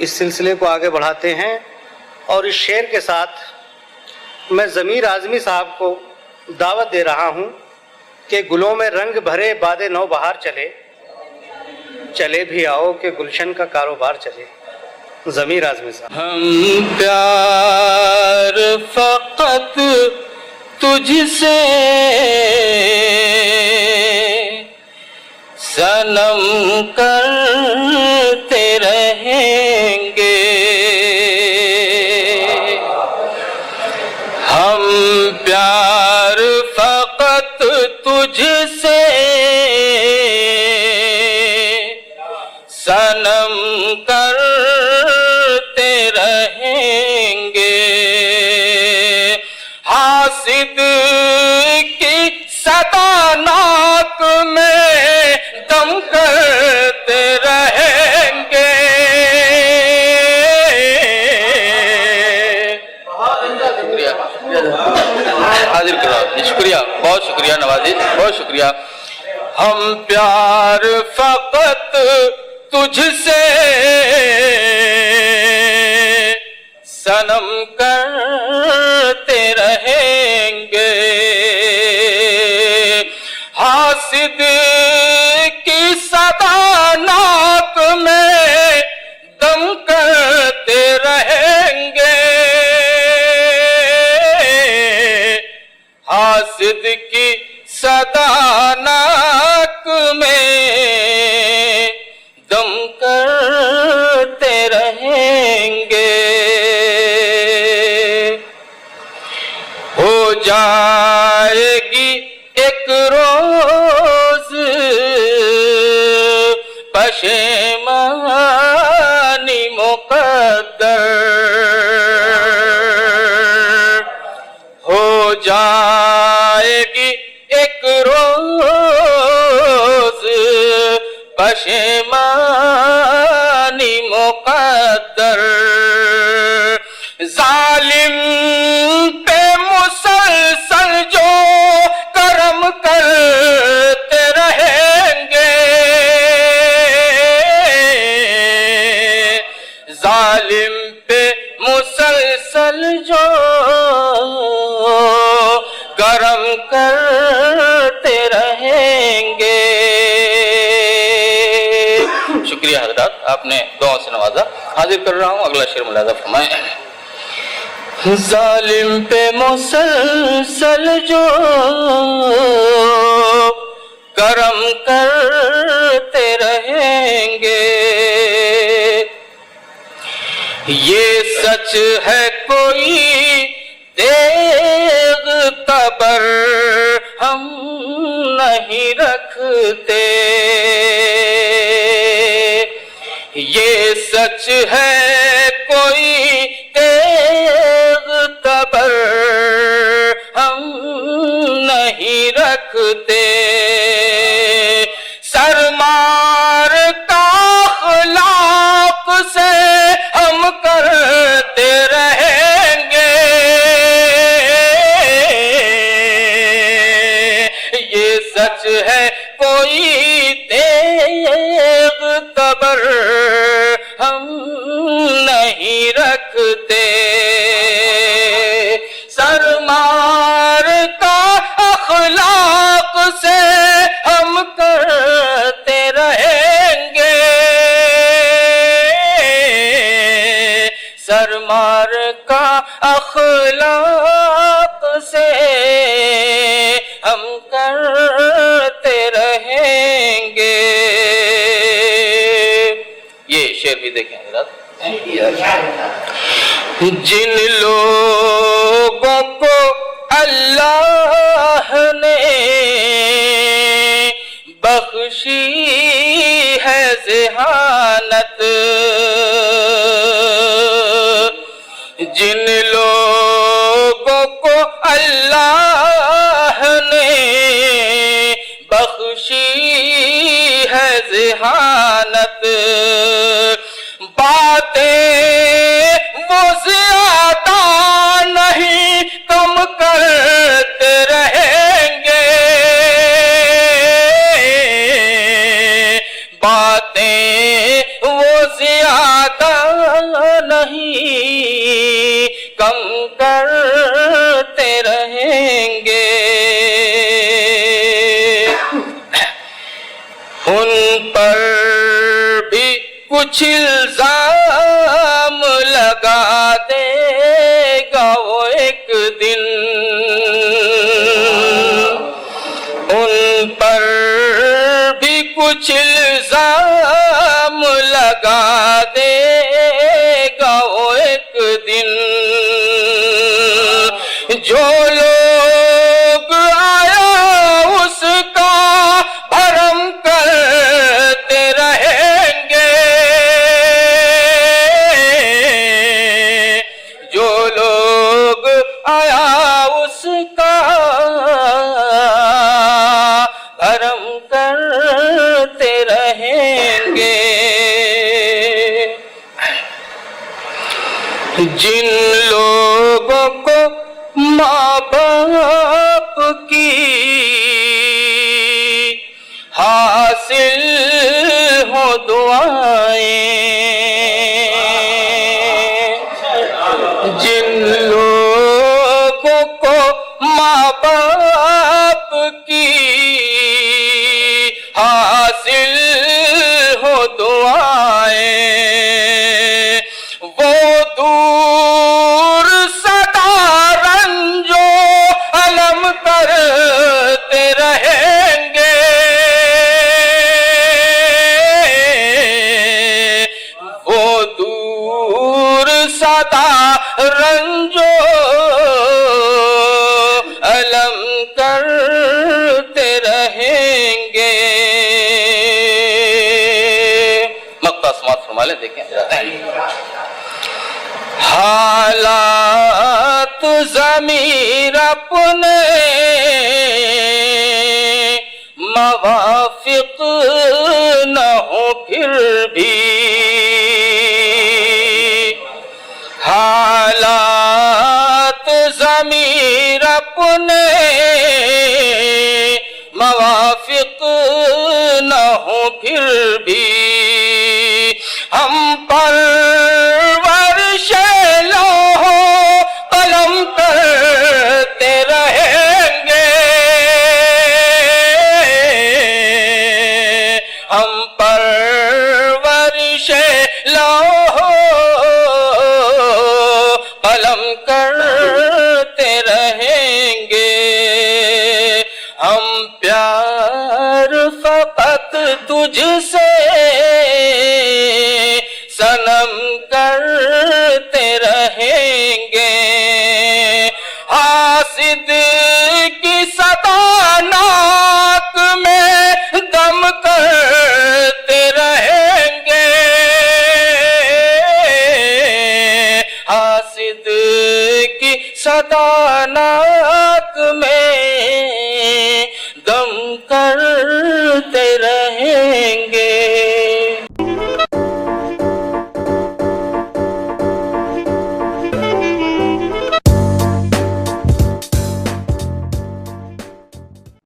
इस सिलसिले को आगे बढ़ाते हैं और इस शेर के साथ मैं ज़मीर आज़मी साहब को दावत दे रहा हूँ कि गुलों में रंग भरे बादे नौ बहार चले, चले भी आओ कि गुलशन का कारोबार चले। ज़मीर आज़मी साहब। हम प्यार फ़क़त तुझसे सनम करते रहेंगे, हम प्यार फ़क़त तुझसे सनम करते रहेंगे, हासिद की सदा नाक में दम करते रहेंगे। हाजिर करो, शुक्रिया, बहुत शुक्रिया नवाजी, बहुत शुक्रिया। हम प्यार फ़क़त तुझसे सनम करते रहेंगे, हासिद की सदा नाक में दम करते रहेंगे, हासिद की सदा नाक में दम करते रहेंगे। हो जाएगी एक रोज पशेमानी मुक़द्दर, हो जाएगी एक रोज पशेमानी मुक़द्दर, जालिम पे मुसलसल जो करम करते रहेंगे, जालिम पे मुसलसल जो करम करते रहेंगे। शुक्रिया हज़रात, आपने दुआ से नवाजा। हाजिर कर रहा हूँ अगला शेर मुलाज़ा फरमाएं। जालिम पे मुसलसल जो करम करते रहेंगे, ये सच है कोई तेग तबर हम नहीं रखते, ये सच है कोई तेग तबर हम नहीं रखते, सरमार का अखलाक से हम करते रहेंगे, ये सच है कोई तेग तबर हम नहीं रखते, सरमार का अखलाक से हम करते रहेंगे, सरमार का अखलाक से हम करते रहेंगे। ये शेर भी देखें हज़रात। जिन लोगों को अल्लाह ने बख्शी है ज़हानत, जिन लोगों को अल्लाह ने बख्शी है ज़हानत, बातें वो ज़्यादा नहीं कम करते रहेंगे, बातें वो ज़्यादा करते रहेंगे। उन पर भी कुछ इल्जाम लगा देगा वो एक दिन, उन पर भी कुछ इल्जाम लगा देगा वो एक दिन। जो लोग आया उसका भरम करते रहेंगे, जो लोग आया उसका भरम करते रहेंगे। जिन लोगों को माँ बाप की हासिल हो दुआएं, जिन लोगों को माँ बाप की हासिल हो दुआएं, वो दूर सदा रंजो अलम करते रहेंगे, वो दूर सदा रंजो अलम करते रहेंगे। मक्ता समाप्त फरमा लें, देखें हालात ज़मीर अपने मवाफिक न हो फिर भी, हालात ज़मीर अपने मवाफिक न हो फिर भी, हम पर कलम करते रहेंगे, हम पर वर्षे लौहो कलम करते रहेंगे। हम प्यार फकत तुझसे सनम करते रहेंगे, हासिद की सदा नाक में दम करते रहेंगे, हासिद की सदा नाक